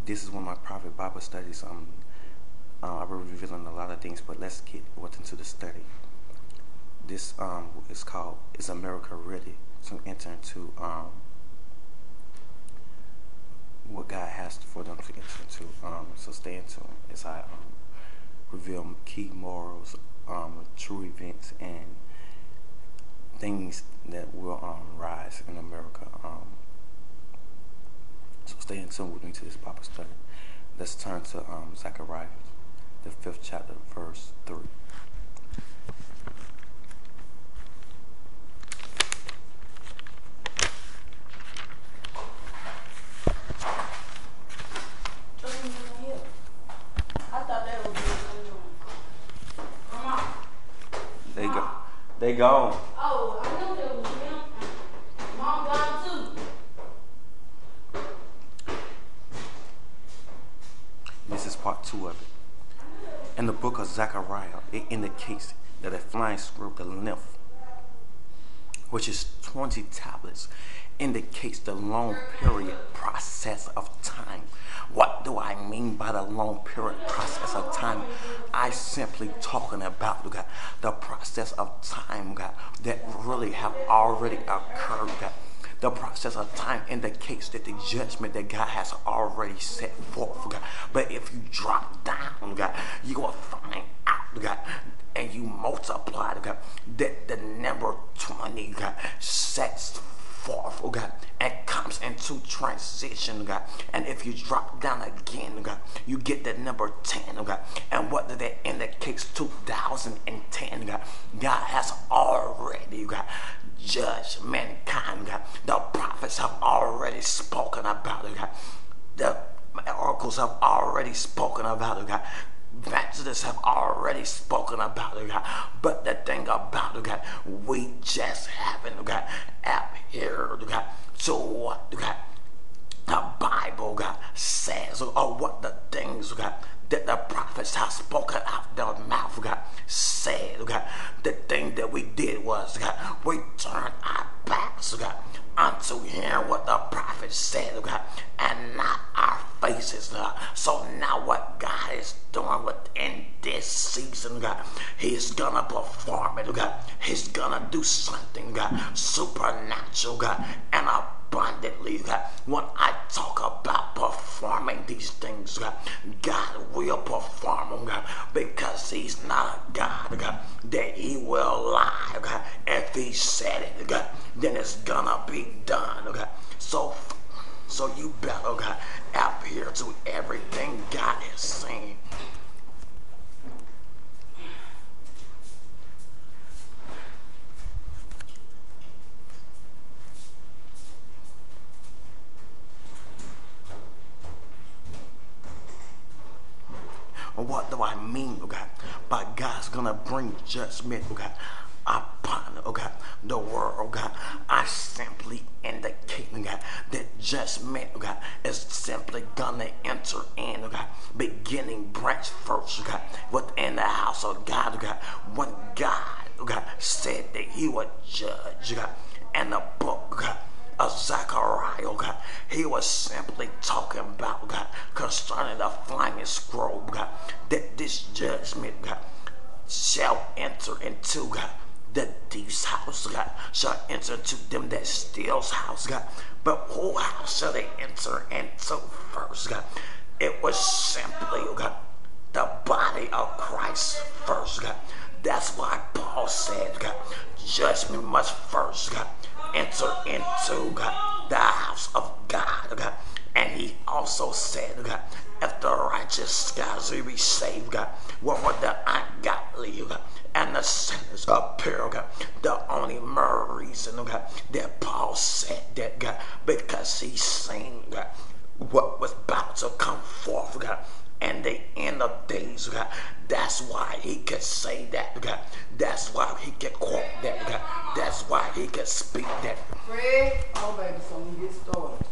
This is one of my private Bible studies. I will be revealing a lot of things, but let's get into the study. This is called "Is America Ready to Enter into what God has for them to enter into?" So stay in tune as I reveal key morals, true events, and things that will rise in America. So stay in tune with me to this Bible study. Let's turn to Zechariah, the 5th chapter, verse 3. They gone. Oh, I knew there was him. Mom gone too. This is part 2 of it. In the book of Zechariah, it indicates that a flying scroll, the length, which is 20 tablets, indicates the long period process of time. What do I mean by the long period process of time? I simply talking about the process of time that really have already occurred. The process of time indicates that the judgment that God has already set forth. But if you drop down, you will find out, and you multiply, that the number 20 sets forth, and comes into transition, and if you drop down again, you get the number 10, and what that indicates? 2010, God has already judged mankind, the prophets have already spoken about it, the oracles have already spoken about it, evangelists have already spoken about it, but the thing about it, we just haven't adhered to what the Bible says, or what the things that the prophets have spoken out their mouth said. The thing that we did was we turned our backs unto hearing what the prophet said, and not our faces. So now what God is doing within this season, He's gonna perform it. He's gonna do something supernatural and abundantly. When I talk about performing these things, God will perform them, because He's not a God that He will lie. If He said it, then it's gonna be done. So you better adhere to everything God is saying. What do I mean, by God's gonna bring judgment, upon the world, I simply indicate that judgment is simply gonna enter in, beginning branch first, within the house of God, when God said that He would judge, and the book of Zechariah, he was simply talking about concerning the flying scroll, that this judgment shall enter into the thief's house, shall enter into them that steals house, but whose house shall they enter into first? It was simply the body of Christ first. That's why Paul said judgment must first enter into the house of God. And he also said, if the righteous guys will be saved, what would the ungodly and the sinners appear? The only more reason that Paul said that, because he's seen what was about to come forth and the end of days. That's why he could say that. That's why he could quote that. That's why he could speak that. Fred, oh baby, so we get started.